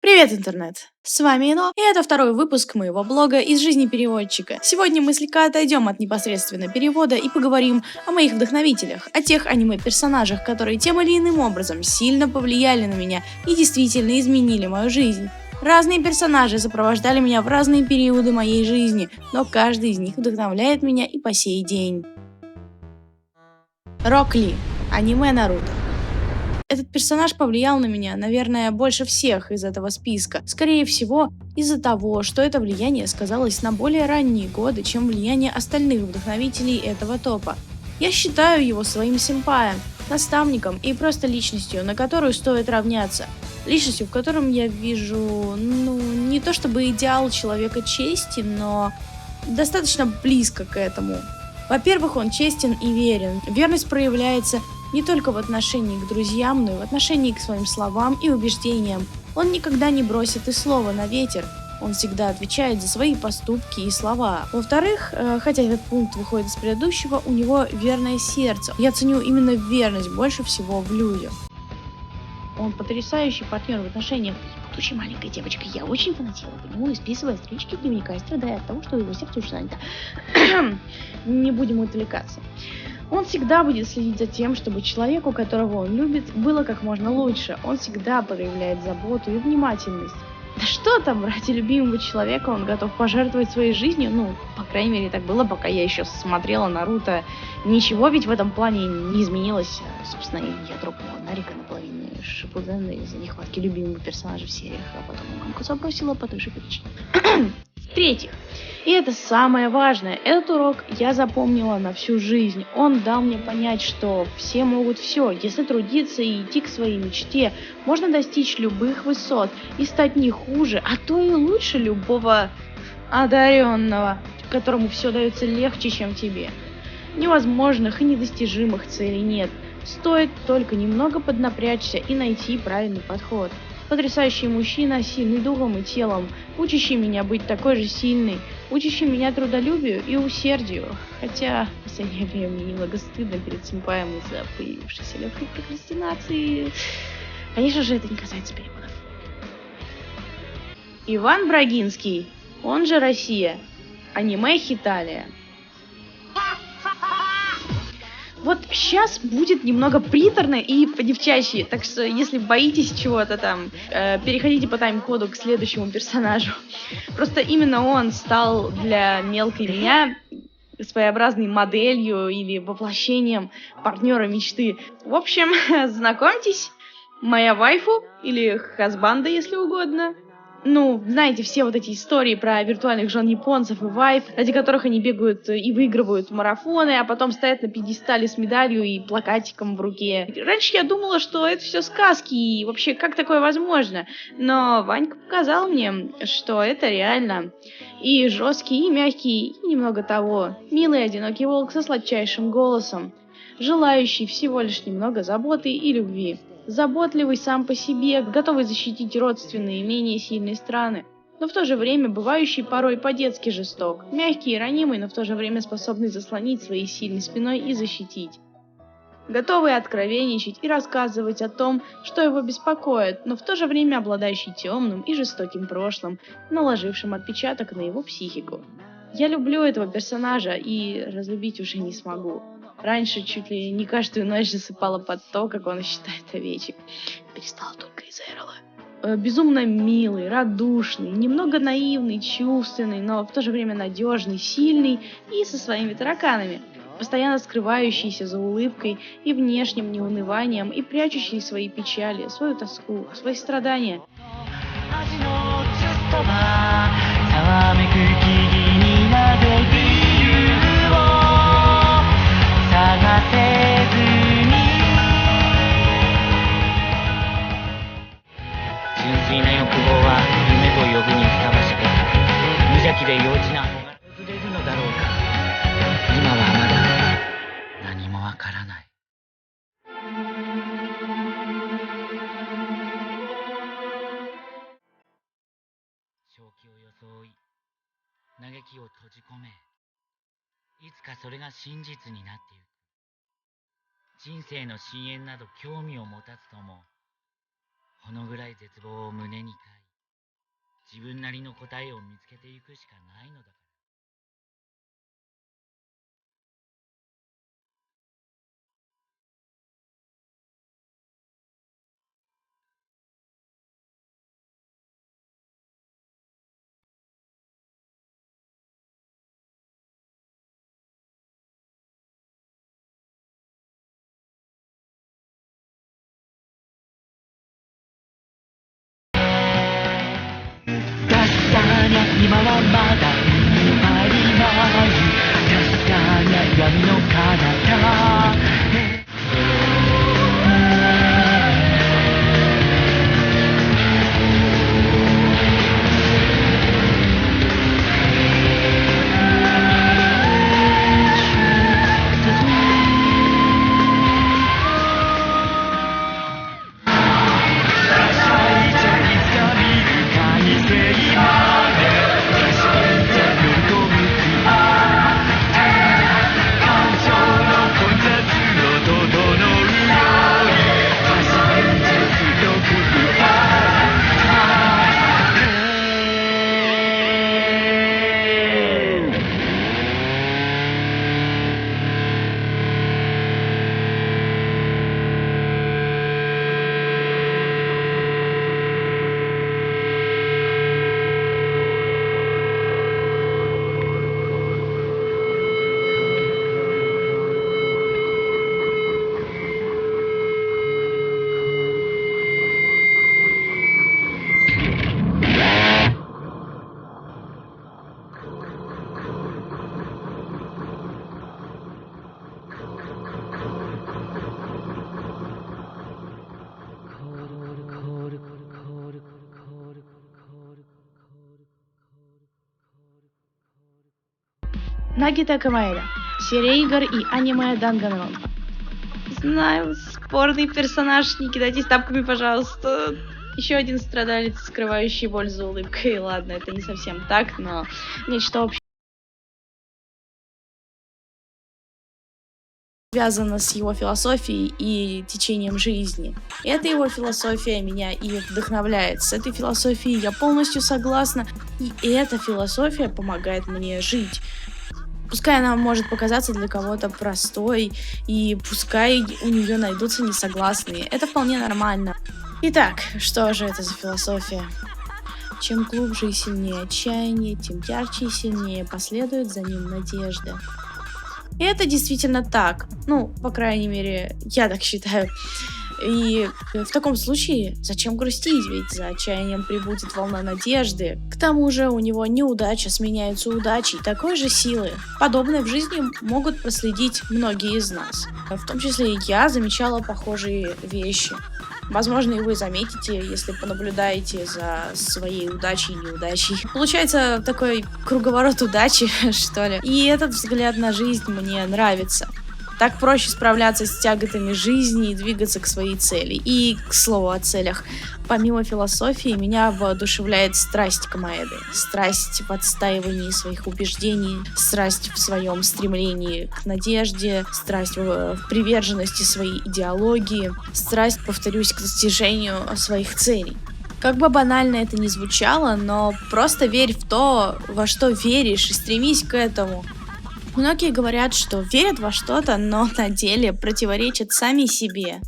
Привет, интернет! С вами Ино, и это второй выпуск моего блога из жизни переводчика. Сегодня мы слегка отойдем от непосредственно перевода и поговорим о моих вдохновителях, о тех аниме-персонажах, которые тем или иным образом сильно повлияли на меня и действительно изменили мою жизнь. Разные персонажи сопровождали меня в разные периоды моей жизни, но каждый из них вдохновляет меня и по сей день. Рок Ли. Аниме Наруто. Этот персонаж повлиял на меня, наверное, больше всех из этого списка. Скорее всего, из-за того, что это влияние сказалось на более ранние годы, чем влияние остальных вдохновителей этого топа. Я считаю его своим симпаем, наставником и просто личностью, на которую стоит равняться. Личностью, в котором я вижу, не то чтобы идеал человека чести, но достаточно близко к этому. Во-первых, он честен и верен. Верность проявляется не только в отношении к друзьям, но и в отношении к своим словам и убеждениям. Он никогда не бросит и слова на ветер. Он всегда отвечает за свои поступки и слова. Во-вторых, хотя этот пункт выходит из предыдущего, у него верное сердце. Я ценю именно верность больше всего в людях. Он потрясающий партнер в отношениях. Будучи маленькой девочкой, я очень фанатела по нему, исписывая строчки дневника и страдая от того, что его сердце очень занято. Не будем отвлекаться. Он всегда будет следить за тем, чтобы человеку, которого он любит, было как можно лучше. Он всегда проявляет заботу и внимательность. Да что там, ради любимого человека он готов пожертвовать своей жизнью? Ну, по крайней мере, так было, пока я еще смотрела Наруто. Ничего ведь в этом плане не изменилось. Собственно, я дропнула Нарика наполовину Шипудена из-за нехватки любимого персонажа в сериях, а потом мамку забросила по той же причине. В-третьих, и это самое важное, этот урок я запомнила на всю жизнь. Он дал мне понять, что все могут все. Если трудиться и идти к своей мечте, можно достичь любых высот и стать не хуже, а то и лучше любого одаренного, которому все дается легче, чем тебе. Невозможных и недостижимых целей нет. Стоит только немного поднапрячься и найти правильный подход. Потрясающий мужчина, сильный духом и телом, учащий меня быть такой же сильной, учащий меня трудолюбию и усердию. Хотя в последнее время мне немного стыдно перед симпаем из-за появившейся легкой прокрастинации. Конечно же, это не касается переводов. Иван Брагинский, он же Россия. Аниме Хиталия. Вот сейчас будет немного приторно и по-девчачьи, так что если боитесь чего-то там, переходите по тайм-коду к следующему персонажу. Просто именно он стал для мелкой меня своеобразной моделью или воплощением партнера мечты. В общем, знакомьтесь, моя вайфу или хазбанда, если угодно. Ну, знаете, все вот эти истории про виртуальных жен японцев и вайф, ради которых они бегают и выигрывают марафоны, а потом стоят на пьедестале с медалью и плакатиком в руке. Раньше я думала, что это все сказки, и вообще, как такое возможно? Но Ванька показал мне, что это реально. И жесткий, и мягкий, и немного того. Милый одинокий волк со сладчайшим голосом, желающий всего лишь немного заботы и любви. Заботливый сам по себе, готовый защитить родственные и менее сильные страны, но в то же время бывающий порой по-детски жесток, мягкий и ранимый, но в то же время способный заслонить своей сильной спиной и защитить. Готовый откровенничать и рассказывать о том, что его беспокоит, но в то же время обладающий темным и жестоким прошлым, наложившим отпечаток на его психику. Я люблю этого персонажа и разлюбить уже не смогу. Раньше чуть ли не каждую ночь засыпала под то, как он считает овечек. Перестала только из-за Эрла. Безумно милый, радушный, немного наивный, чувственный, но в то же время надежный, сильный и со своими тараканами, постоянно скрывающийся за улыбкой и внешним неуныванием и прячущий свои печали, свою тоску, свои страдания.人生の深淵など興味を持たずとも、このぐらい絶望を胸にかい自分なりの答えを見つけていくしかないのだから。確かに今はまだ見えない確かに闇の彼方Нагита Камаэда. Серия игр и аниме Данганронпа. Знаю, спорный персонаж, не кидайтесь тапками, пожалуйста. Еще один страдалец, скрывающий боль за улыбкой. Ладно, это не совсем так, но нечто общее связано с его философией и течением жизни. Эта его философия меня и вдохновляет. С этой философией я полностью согласна, и эта философия помогает мне жить. Пускай она может показаться для кого-то простой, и пускай у нее найдутся несогласные. Это вполне нормально. Итак, что же это за философия? Чем глубже и сильнее отчаяние, тем ярче и сильнее последует за ним надежда. И это действительно так. Ну, по крайней мере, я так считаю. И в таком случае, зачем грустить, ведь за отчаянием прибудет волна надежды. К тому же у него неудача сменяется удачей такой же силы. Подобное в жизни могут проследить многие из нас. В том числе и я замечала похожие вещи. Возможно, и вы заметите, если понаблюдаете за своей удачей и неудачей. Получается такой круговорот удачи, что ли. И этот взгляд на жизнь мне нравится. Так проще справляться с тяготами жизни и двигаться к своей цели. И, к слову о целях, помимо философии, меня воодушевляет страсть Камаэды. Страсть в отстаивании своих убеждений, страсть в своем стремлении к надежде, страсть в приверженности своей идеологии, страсть, повторюсь, к достижению своих целей. Как бы банально это ни звучало, но просто верь в то, во что веришь, и стремись к этому. Многие говорят, что верят во что-то, но на деле противоречат сами себе.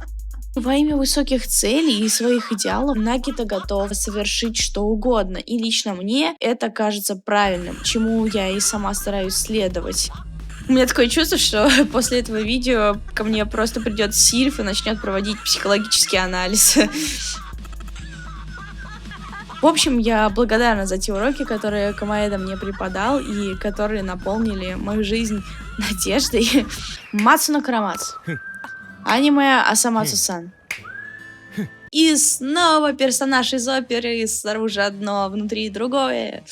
Во имя высоких целей и своих идеалов Нагита готова совершить что угодно, и лично мне это кажется правильным, чему я и сама стараюсь следовать. У меня такое чувство, что после этого видео ко мне просто придет Сильф и начнет проводить психологический анализ. В общем, я благодарна за те уроки, которые Камаэда мне преподал и которые наполнили мою жизнь надеждой. Мацуно Карамацу. Аниме Асамацу-сан. И снова персонаж из оперы, снаружи одно, внутри другое.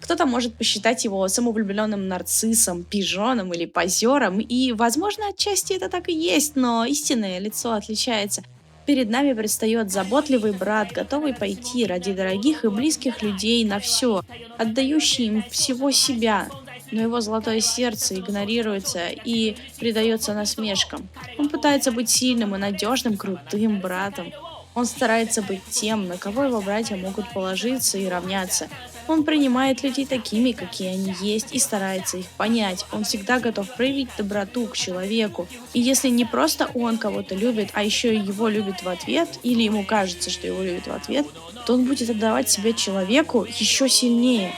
Кто-то может посчитать его самовлюбленным нарциссом, пижоном или позером, и, возможно, отчасти это так и есть, но истинное лицо отличается. Перед нами предстает заботливый брат, готовый пойти ради дорогих и близких людей на все, отдающий им всего себя. Но его золотое сердце игнорируется и предается насмешкам. Он пытается быть сильным и надежным, крутым братом. Он старается быть тем, на кого его братья могут положиться и равняться. Он принимает людей такими, какие они есть, и старается их понять. Он всегда готов проявить доброту к человеку. И если не просто он кого-то любит, а еще и его любит в ответ, или ему кажется, что его любит в ответ, то он будет отдавать себя человеку еще сильнее.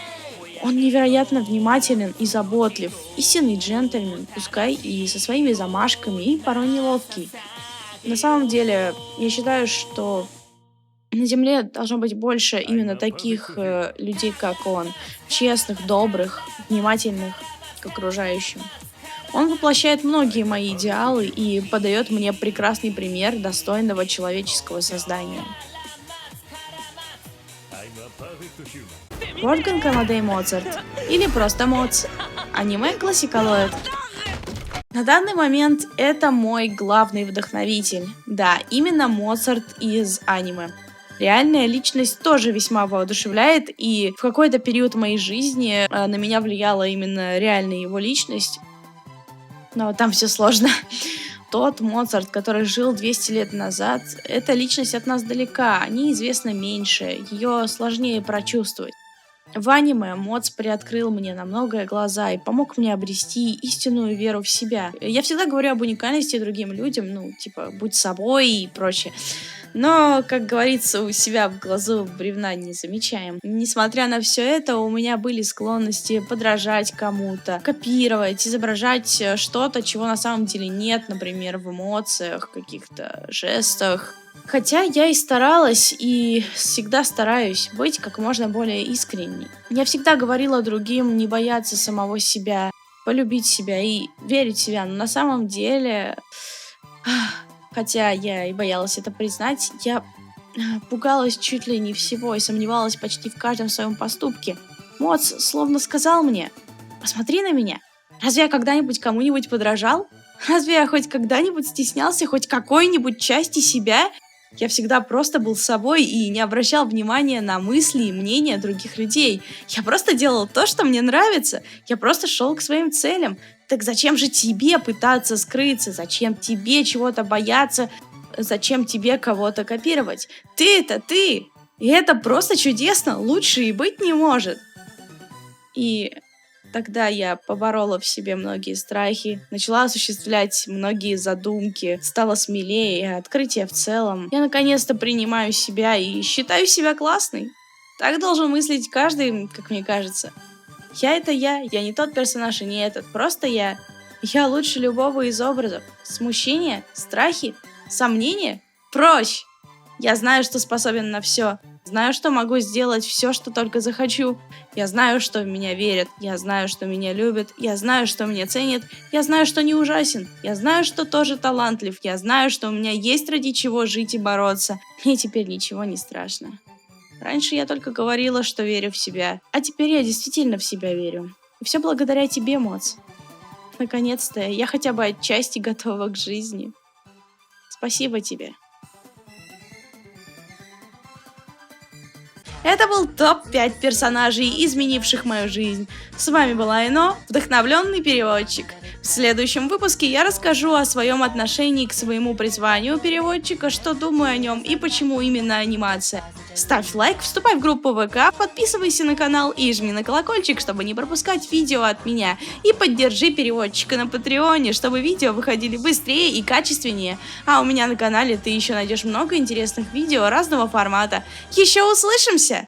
Он невероятно внимателен и заботлив, истинный джентльмен, пускай и со своими замашками, и порой неловкий. На самом деле, я считаю, что на Земле должно быть больше именно таких людей, как он. Честных, добрых, внимательных к окружающим. Он воплощает многие мои идеалы и подает мне прекрасный пример достойного человеческого создания. Вольфганг Амадей Моцарт. Или просто Моц. Аниме классикалоид. На данный момент это мой главный вдохновитель. Да, именно Моцарт из аниме. Реальная личность тоже весьма воодушевляет, и в какой-то период моей жизни на меня влияла именно реальная его личность. Но там все сложно. Тот Моцарт, который жил 200 лет назад, эта личность от нас далека, о ней известно меньше, ее сложнее прочувствовать. В аниме Моц приоткрыл мне на многое глаза и помог мне обрести истинную веру в себя. Я всегда говорю об уникальности другим людям, будь собой и прочее. Но, как говорится, у себя в глазу бревна не замечаем. Несмотря на все это, у меня были склонности подражать кому-то, копировать, изображать что-то, чего на самом деле нет, например, в эмоциях, каких-то жестах. Хотя я и старалась, и всегда стараюсь быть как можно более искренней. Я всегда говорила другим не бояться самого себя, полюбить себя и верить в себя. Но на самом деле, хотя я и боялась это признать, я пугалась чуть ли не всего и сомневалась почти в каждом своем поступке. Моц словно сказал мне: «Посмотри на меня. Разве я когда-нибудь кому-нибудь подражал? Разве я хоть когда-нибудь стеснялся хоть какой-нибудь части себя? Я всегда просто был собой и не обращал внимания на мысли и мнения других людей. Я просто делал то, что мне нравится. Я просто шел к своим целям. Так зачем же тебе пытаться скрыться? Зачем тебе чего-то бояться? Зачем тебе кого-то копировать? Ты это ты! И это просто чудесно! Лучше и быть не может!» И тогда я поборола в себе многие страхи, начала осуществлять многие задумки, стала смелее, и открытие в целом. Я наконец-то принимаю себя и считаю себя классной. Так должен мыслить каждый, как мне кажется. Я — это я не тот персонаж и не этот, просто я. Я лучше любого из образов. Смущение, страхи, сомнения — прочь! Я знаю, что способен на все. Знаю, что могу сделать все, что только захочу. Я знаю, что в меня верят. Я знаю, что меня любят. Я знаю, что меня ценят. Я знаю, что не ужасен. Я знаю, что тоже талантлив. Я знаю, что у меня есть ради чего жить и бороться. И теперь ничего не страшно. Раньше я только говорила, что верю в себя. А теперь я действительно в себя верю. И все благодаря тебе, Моц. Наконец-то я хотя бы отчасти готова к жизни. Спасибо тебе. Это был топ-5 персонажей, изменивших мою жизнь. С вами была Эно, вдохновленный переводчик. В следующем выпуске я расскажу о своем отношении к своему призванию переводчика, что думаю о нем и почему именно анимация. Ставь лайк, вступай в группу ВК, подписывайся на канал и жми на колокольчик, чтобы не пропускать видео от меня. И поддержи переводчика на Патреоне, чтобы видео выходили быстрее и качественнее. А у меня на канале ты еще найдешь много интересных видео разного формата. Еще услышимся!